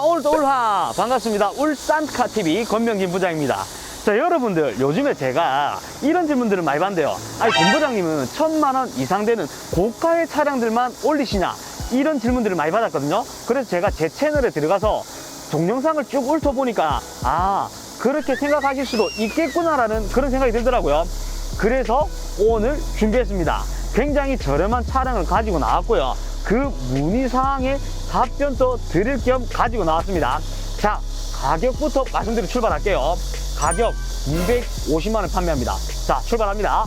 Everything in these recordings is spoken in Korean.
오늘도 울하 반갑습니다. 울산카TV 권명진 부장입니다. 자, 여러분들 요즘에 제가 이런 질문들을 많이 받는데요. 아니, 권 부장님은 1000만원 이상 되는 고가의 차량들만 올리시냐, 이런 질문들을 많이 받았거든요. 그래서 제가 제 채널에 들어가서 동영상을 쭉 훑어보니까 아, 그렇게 생각하실 수도 있겠구나라는 그런 생각이 들더라고요. 그래서 오늘 준비했습니다. 굉장히 저렴한 차량을 가지고 나왔고요. 그 문의사항에 답변도 드릴 겸 가지고 나왔습니다. 자, 가격부터 말씀드리고 출발할게요. 가격 250만원 판매합니다. 자, 출발합니다.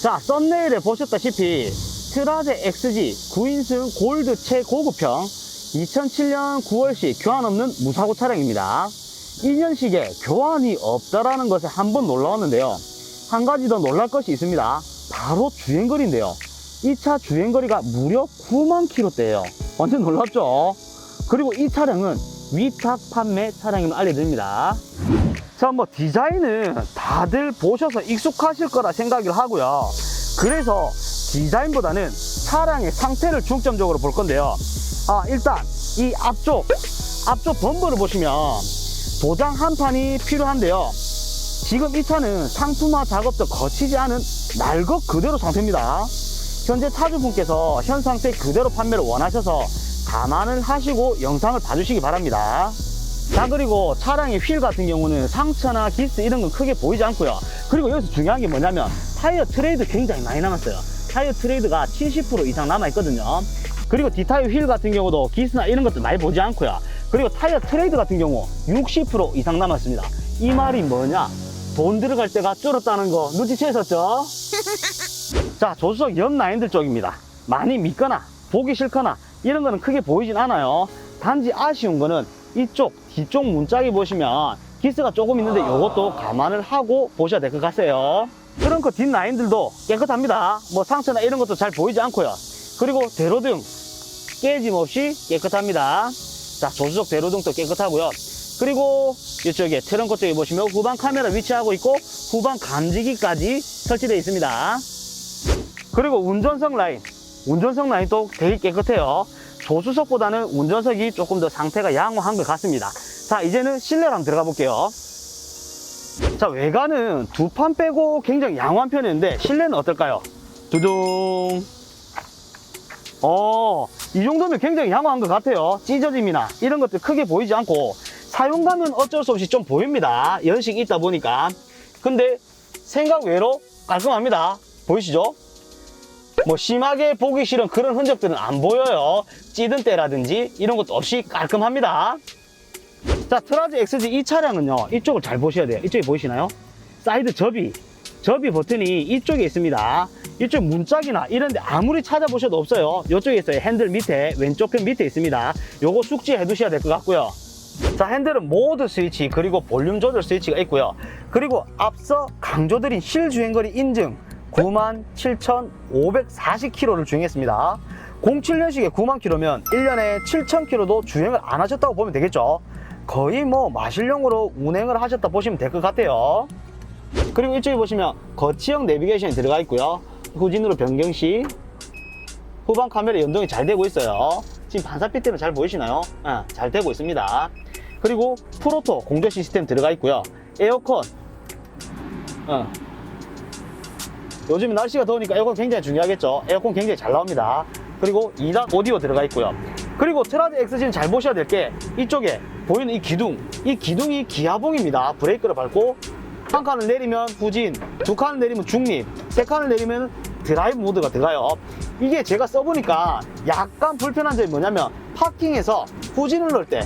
자, 썸네일에 보셨다시피 트라제 XG 9인승 골드 최고급형 2007년 9월식 교환 없는 무사고 차량입니다. 2년식에 교환이 없다라는 것에 한번 놀라웠는데요. 한 가지 더 놀랄 것이 있습니다. 바로 주행거리인데요. 이 차 주행거리가 무려 9만 킬로대예요. 완전 놀랍죠? 그리고 이 차량은 위탁 판매 차량임을 알려드립니다. 자, 뭐 디자인은 다들 보셔서 익숙하실 거라 생각을 하고요. 그래서 디자인보다는 차량의 상태를 중점적으로 볼 건데요. 일단 이 앞쪽 범퍼를 보시면 도장 한 판이 필요한데요. 지금 이 차는 상품화 작업도 거치지 않은 날것 그대로 상태입니다. 현재 차주분께서 현 상태 그대로 판매를 원하셔서 감안을 하시고 영상을 봐주시기 바랍니다. 자, 그리고 차량의 휠 같은 경우는 상처나 기스 이런 건 크게 보이지 않고요. 그리고 여기서 중요한 게 뭐냐면 타이어 트레이드 굉장히 많이 남았어요. 타이어 트레이드가 70% 이상 남아있거든요. 그리고 뒷타이어 휠 같은 경우도 기스나 이런 것도 많이 보지 않고요. 그리고 타이어 트레이드 같은 경우 60% 이상 남았습니다. 이 말이 뭐냐? 돈 들어갈 때가 줄었다는 거 눈치채셨죠? 자, 조수석 옆 라인들 쪽입니다. 많이 믿거나 보기 싫거나 이런 거는 크게 보이진 않아요. 단지 아쉬운 거는 이쪽 뒤쪽 문짝이 보시면 기스가 조금 있는데 이것도 감안을 하고 보셔야 될 것 같아요. 트렁크 뒷 라인들도 깨끗합니다. 뭐 상처나 이런 것도 잘 보이지 않고요. 그리고 대로등 깨짐없이 깨끗합니다. 자, 조수석 대로등도 깨끗하고요. 그리고 이쪽에 트렁크 쪽에 보시면 후방 카메라 위치하고 있고 후방 감지기까지 설치되어 있습니다. 그리고 운전석 라인도 되게 깨끗해요. 조수석보다는 운전석이 조금 더 상태가 양호한 것 같습니다. 자, 이제는 실내로 한번 들어가 볼게요. 자, 외관은 두 판 빼고 굉장히 양호한 편인데 실내는 어떨까요? 두둥. 이 정도면 굉장히 양호한 것 같아요. 찢어짐이나 이런 것들 크게 보이지 않고 사용감은 어쩔 수 없이 좀 보입니다. 연식이 있다 보니까. 근데 생각 외로 깔끔합니다. 보이시죠? 뭐 심하게 보기 싫은 그런 흔적들은 안 보여요. 찌든 때라든지 이런 것도 없이 깔끔합니다. 자, 트라제 XG 이 차량은요, 이쪽을 잘 보셔야 돼요. 이쪽에 보이시나요? 사이드 접이 버튼이 이쪽에 있습니다. 이쪽 문짝이나 이런데 아무리 찾아보셔도 없어요. 이쪽에 있어요. 핸들 밑에, 왼쪽 편 밑에 있습니다. 요거 숙지해 두셔야 될 것 같고요. 자, 핸들은 모드 스위치 그리고 볼륨 조절 스위치가 있고요. 그리고 앞서 강조드린 실주행거리 인증 97,540km를 주행했습니다. 07년식에 9만 km면 1년에 7,000km도 주행을 안 하셨다고 보면 되겠죠. 거의 뭐 마실용으로 운행을 하셨다 보시면 될 것 같아요. 그리고 이쪽에 보시면 거치형 내비게이션이 들어가 있고요. 후진으로 변경 시 후방 카메라 연동이 잘 되고 있어요. 지금 반사빛 때문에 잘 보이시나요? 잘 되고 있습니다. 그리고 프로토 공조 시스템 들어가 있고요. 에어컨 요즘 날씨가 더우니까 에어컨 굉장히 중요하겠죠. 에어컨 굉장히 잘 나옵니다. 그리고 2단 오디오 들어가 있고요. 그리고 트라제 XG는 잘 보셔야 될 게 이쪽에 보이는 이 기둥이 기아봉입니다. 브레이크를 밟고 한 칸을 내리면 후진, 두 칸을 내리면 중립, 세 칸을 내리면 드라이브 모드가 들어가요. 이게 제가 써보니까 약간 불편한 점이 뭐냐면 파킹에서 후진을 넣을 때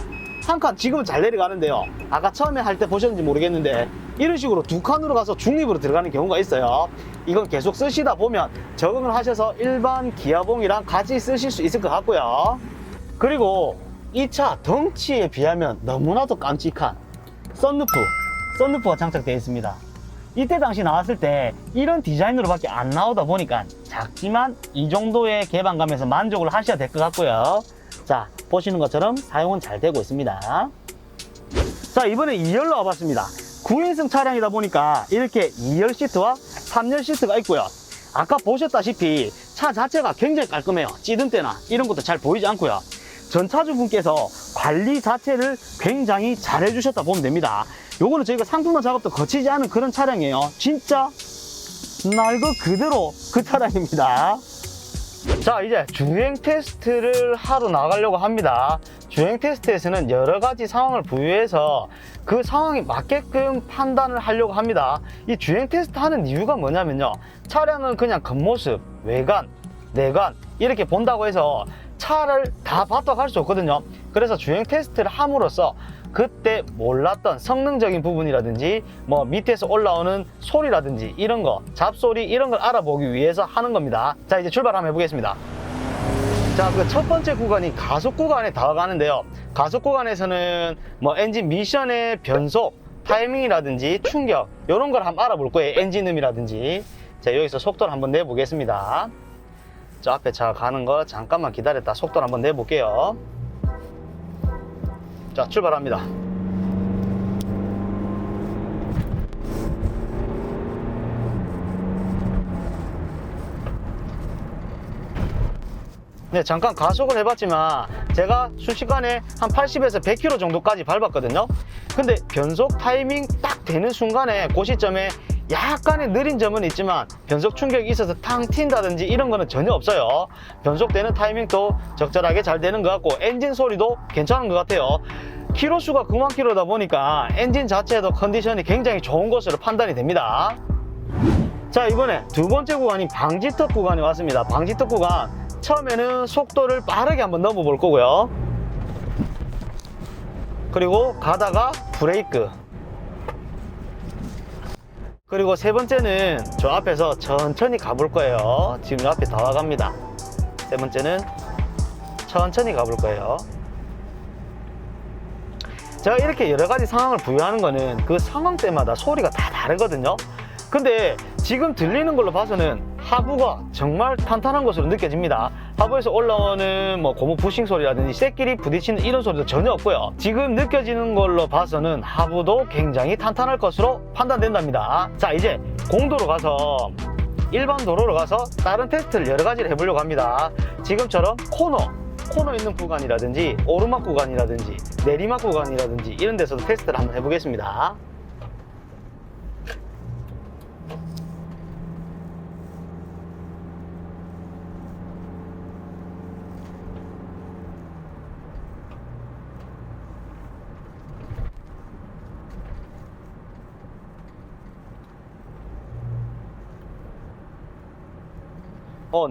한 칸 지금은 잘 내려가는데요. 아까 처음에 할 때 보셨는지 모르겠는데 이런 식으로 두 칸으로 가서 중립으로 들어가는 경우가 있어요. 이건 계속 쓰시다 보면 적응을 하셔서 일반 기아봉이랑 같이 쓰실 수 있을 것 같고요. 그리고 이 차 덩치에 비하면 너무나도 깜찍한 썬루프가 장착되어 있습니다. 이때 당시 나왔을 때 이런 디자인으로 밖에 안 나오다 보니까 작지만 이 정도의 개방감에서 만족을 하셔야 될 것 같고요. 자, 보시는 것처럼 사용은 잘 되고 있습니다. 자, 이번에 2열로 와봤습니다. 9인승 차량이다 보니까 이렇게 2열 시트와 3열 시트가 있고요. 아까 보셨다시피 차 자체가 굉장히 깔끔해요. 찌든 때나 이런 것도 잘 보이지 않고요. 전차주분께서 관리 자체를 굉장히 잘 해주셨다 보면 됩니다. 요거는 저희가 상품화 작업도 거치지 않은 그런 차량이에요. 진짜 날 것 그대로 그 차량입니다. 자, 이제 주행 테스트를 하러 나가려고 합니다. 주행 테스트에서는 여러 가지 상황을 부여해서 그 상황에 맞게끔 판단을 하려고 합니다. 이 주행 테스트 하는 이유가 뭐냐면요, 차량은 그냥 겉모습, 외관, 내관 이렇게 본다고 해서 차를 다 봤다고 할 수 없거든요. 그래서 주행 테스트를 함으로써 그때 몰랐던 성능적인 부분이라든지 뭐 밑에서 올라오는 소리라든지 이런 거, 잡소리 이런 걸 알아보기 위해서 하는 겁니다. 자, 이제 출발 한번 해보겠습니다. 자, 그 첫 번째 구간이 가속 구간에 다가가는데요. 가속 구간에서는 뭐 엔진 미션의 변속, 타이밍이라든지 충격 이런 걸 한번 알아볼 거예요. 엔진음이라든지. 자, 여기서 속도를 한번 내보겠습니다. 저 앞에 차 가는 거 잠깐만 기다렸다 속도를 한번 내볼게요. 자, 출발합니다. 네, 잠깐 가속을 해봤지만 제가 순식간에 한 80에서 100km 정도까지 밟았거든요. 근데 변속 타이밍 딱 되는 순간에 그 시점에 약간의 느린 점은 있지만 변속 충격이 있어서 탕 튄다든지 이런 거는 전혀 없어요. 변속되는 타이밍도 적절하게 잘 되는 것 같고 엔진 소리도 괜찮은 것 같아요. 키로수가 9만 킬로다 보니까 엔진 자체도 컨디션이 굉장히 좋은 것으로 판단이 됩니다. 자, 이번에 두 번째 구간인 방지턱 구간에 왔습니다. 방지턱 구간 처음에는 속도를 빠르게 한번 넘어 볼 거고요. 그리고 가다가 브레이크, 그리고 세 번째는 저 앞에서 천천히 가볼 거예요. 지금 앞에 다 와갑니다. 세 번째는 천천히 가볼 거예요. 제가 이렇게 여러 가지 상황을 부여하는 거는 그 상황 때마다 소리가 다 다르거든요. 근데 지금 들리는 걸로 봐서는 하부가 정말 탄탄한 것으로 느껴집니다. 하부에서 올라오는 뭐 고무 부싱 소리라든지 쇳끼리 부딪히는 이런 소리도 전혀 없고요. 지금 느껴지는 걸로 봐서는 하부도 굉장히 탄탄할 것으로 판단된답니다. 자, 이제 공도로 가서 일반 도로로 가서 다른 테스트를 여러 가지를 해보려고 합니다. 지금처럼 코너 있는 구간이라든지 오르막 구간이라든지 내리막 구간이라든지 이런 데서도 테스트를 한번 해보겠습니다.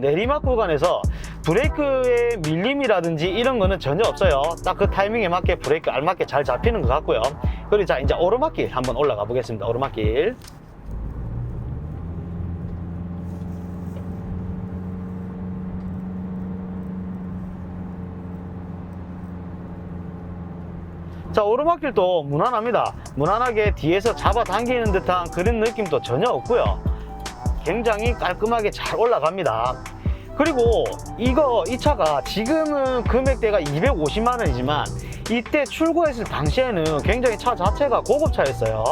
내리막 구간에서 브레이크의 밀림이라든지 이런 거는 전혀 없어요. 딱 그 타이밍에 맞게 브레이크 알맞게 잘 잡히는 것 같고요. 그리고 자, 이제 오르막길 한번 올라가 보겠습니다. 오르막길. 자, 오르막길도 무난합니다. 무난하게 뒤에서 잡아당기는 듯한 그런 느낌도 전혀 없고요. 굉장히 깔끔하게 잘 올라갑니다. 그리고 이 차가 지금은 금액대가 250만 원이지만 이때 출고했을 당시에는 굉장히 차 자체가 고급차였어요.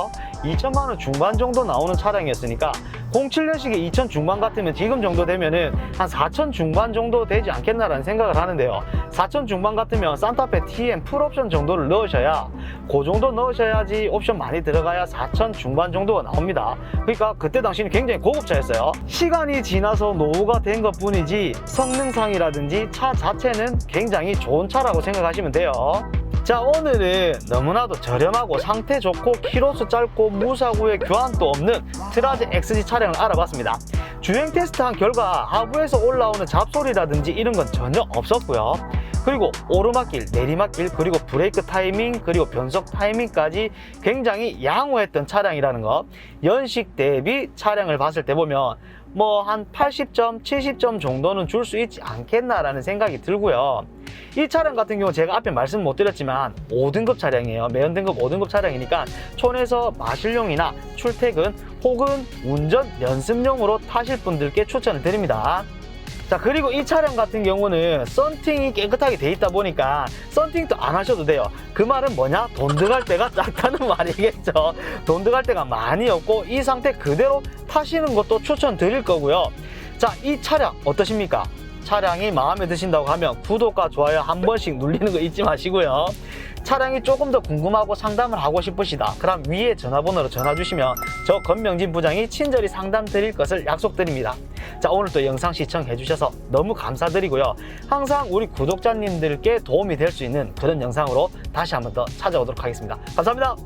2천만 원 중반 정도 나오는 차량이었으니까 07년식의 2천 중반 같으면 지금 정도 되면은 한 4천 중반 정도 되지 않겠나라는 생각을 하는데요. 4천 중반 같으면 산타페 TM 풀옵션 정도를 넣으셔야, 그 정도 넣으셔야지 옵션 많이 들어가야 4천 중반 정도가 나옵니다. 그러니까 그때 당시는 굉장히 고급차였어요. 시간이 지나서 노후가 된 것 뿐이지 성능상이라든지 차 자체는 굉장히 좋은 차라고 생각하시면 돼요. 자, 오늘은 너무나도 저렴하고 상태 좋고 키로수 짧고 무사고에 교환도 없는 트라제 XG 차량을 알아봤습니다. 주행 테스트한 결과 하부에서 올라오는 잡소리라든지 이런 건 전혀 없었고요. 그리고 오르막길, 내리막길, 그리고 브레이크 타이밍, 그리고 변속 타이밍까지 굉장히 양호했던 차량이라는 거. 연식 대비 차량을 봤을 때 보면 뭐 한 80점, 70점 정도는 줄 수 있지 않겠나라는 생각이 들고요. 이 차량 같은 경우 제가 앞에 말씀 못 드렸지만 5등급 차량이에요. 매연 등급 5등급 차량이니까 촌에서 마실용이나 출퇴근 혹은 운전 연습용으로 타실 분들께 추천을 드립니다. 자, 그리고 이 차량 같은 경우는 썬팅이 깨끗하게 돼 있다 보니까 썬팅도 안 하셔도 돼요. 그 말은 뭐냐? 돈 들어갈 때가 작다는 말이겠죠. 돈 들어갈 때가 많이 없고 이 상태 그대로 타시는 것도 추천드릴 거고요. 자, 이 차량 어떠십니까? 차량이 마음에 드신다고 하면 구독과 좋아요 한 번씩 눌리는 거 잊지 마시고요. 차량이 조금 더 궁금하고 상담을 하고 싶으시다, 그럼 위에 전화번호로 전화 주시면 저 권명진 부장이 친절히 상담 드릴 것을 약속드립니다. 자, 오늘도 영상 시청해 주셔서 너무 감사드리고요. 항상 우리 구독자님들께 도움이 될 수 있는 그런 영상으로 다시 한번 더 찾아오도록 하겠습니다. 감사합니다.